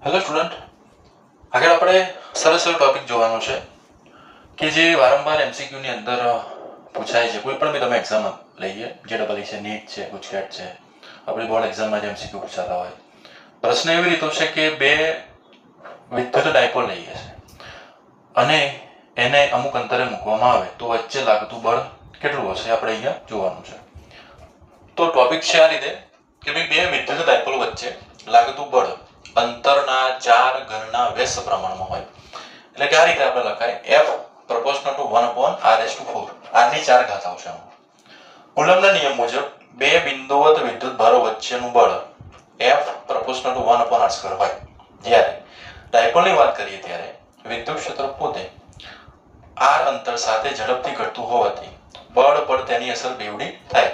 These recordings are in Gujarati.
હેલો સ્ટુડન્ટ, આગળ આપણે સરસ એવો ટોપિક જોવાનો છે કે જે વારંવાર એમસીક્યુની અંદર પૂછાય છે. કોઈ પણ બી તમે એક્ઝામ લઈએ, JEE છે, નીટ છે, ગુજકેટ છે, આપણી બોર્ડ એક્ઝામમાં જે એમસીક્યુ પૂછાતા હોય. પ્રશ્ન એવી રીતો છે કે બે વિદ્યુત ડાયપોલ લઈએ છે અને એને અમુક અંતરે મૂકવામાં આવે તો વચ્ચે લાગતું બળ કેટલું હશે આપણે અહીંયા જોવાનું છે. તો ટોપિક છે આ રીતે કે ભાઈ બે વિદ્યુત ડાયપોલ વચ્ચે લાગતું બળ અંતરના 4 ગણના વ્યસ્ત પ્રમાણમાં હોય. એટલે કે આ રીતે આપણે લખાય F proportional to 1/r⁴. આની 4 ઘાત આવશે. કુલમ્બના નિયમ મુજબ બે બિંદુવત વિદ્યુત ભારો વચ્ચેનું બળ F proportional to 1/r² હોય. જ્યારે ડાયપોલની વાત કરીએ ત્યારે વિદ્યુત ક્ષેત્ર પોતે r અંતર સાથે ઝડપથી ઘટતું હોવાથી બળ પર તેની અસર બેવડી થાય.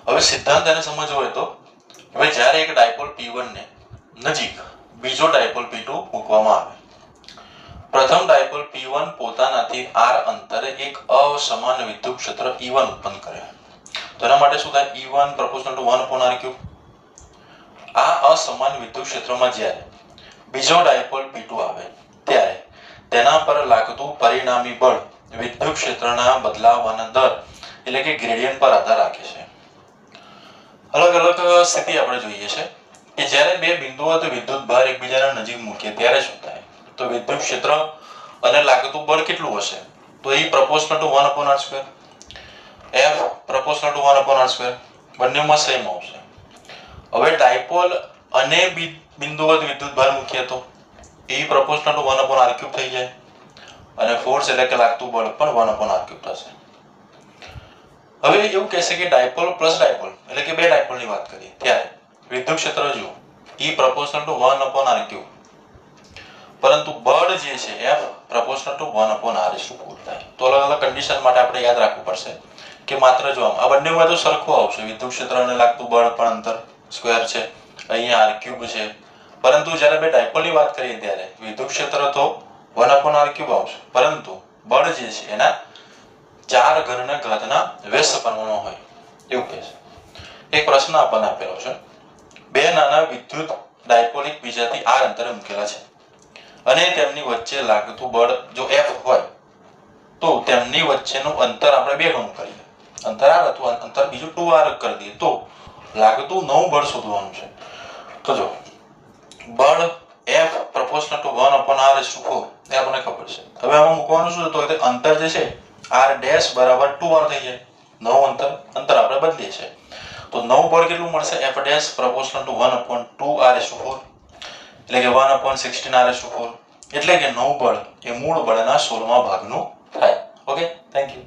હવે સિદ્ધાંત એને સમજવો હોય તો હવે જ્યારે એક ડાયપોલ P1 ને નજીક બીજો ડાયપોલ P2 મૂકવામાં આવે, પ્રથમ ડાયપોલ P1 પોતાનાથી r અંતરે એક અસમાન વિદ્યુત ક્ષેત્ર E1 ઉત્પન્ન કરે. તો એના માટે શું થાય? E1 proportional to 1/r³. આ અસમાન વિદ્યુત ક્ષેત્રમાં જ્યારે બીજો ડાયપોલ P2 આવે ત્યારે તેના પર લાગતું પરિણામી બળ વિદ્યુત ક્ષેત્રના બદલાવાના દર એટલે કે ગ્રેડિયન્ટ પર આધાર રાખે છે. અલગ અલગ સ્થિતિ આપણે જોઈએ છે કે જ્યારે બે બિંદુઓ વિદ્યુત ભાર એકબીજાના નજીક મૂકીએ ત્યારે શું થાય? તો વિદ્યુત ક્ષેત્ર અને લાગતું બળ કેટલું હશે? તો E proportional to 1/r², F proportional to 1/r², બંનેમાં સેમ આવશે. હવે ડાયપોલ અને બિંદુવત વિદ્યુત ભાર મૂકીએ તો E proportional to 1/r³ થઈ જાય અને ફોર્સ એટલે કે લાગતું બળ પણ 1/r³ થશે. હવે એવું કહેશે કે ડાયપોલ પ્લસ ડાયપોલ એટલે કે બે ડાયપોલની વાત કરીએ ત્યારે વિદ્યુત ક્ષેત્ર જુઓ E proportional to 1/r³, પરંતુ બળ જે છે F proportional to 1/r⁴ થાય. તો અલગ અલગ કન્ડિશન માટે આપણે યાદ રાખવું પડશે કે માત્ર જો આ બંનેમાં તો સરખું આવશે, વિદ્યુત ક્ષેત્ર અને લાગતું બળ પણ અંતર સ્ક્વેર છે, અહીંયા r³ છે, પરંતુ જ્યારે બે ડાયપોલની વાત કરીએ ત્યારે વિદ્યુત ક્ષેત્ર તો 1/r³ આવશે, પરંતુ બળ જે છે એના 4 ઘનના ઘાતના વ્યસ્ત પ્રમાણમાં હોય એવું કહે છે. એક પ્રશ્ન આપણને આપેલો છે, બે નાના વિદ્યુત ડાયપોલ એકબીજાથી r અંતરે મૂકેલા છે અને તેમની વચ્ચે લાગતું બળ જો F હોય તો તેમની વચ્ચેનું અંતર આપણે 2 ગણું કરીએ. અંતર r હતું, અંતર બીજું 2r કરી દઈએ તો લાગતું નવું બળ શોધવાનું છે. તો જો બળ F proportional to 1/r⁴ એ આપણને ખબર છે. હવે આમાં મૂકવાનું શું તો કે અંતર જે છે r ડેશ બરાબર 2r થઈ જાય. નવું અંતર આપણે બદલીએ છીએ તો નવું બળ કેટલું મળશે? F dash proportional to 1/2r⁴, એટલે કે 1/16r⁴, એટલે કે નવું બળ એ મૂળ બળના 16મા ભાગનું થાય. Okay, thank you.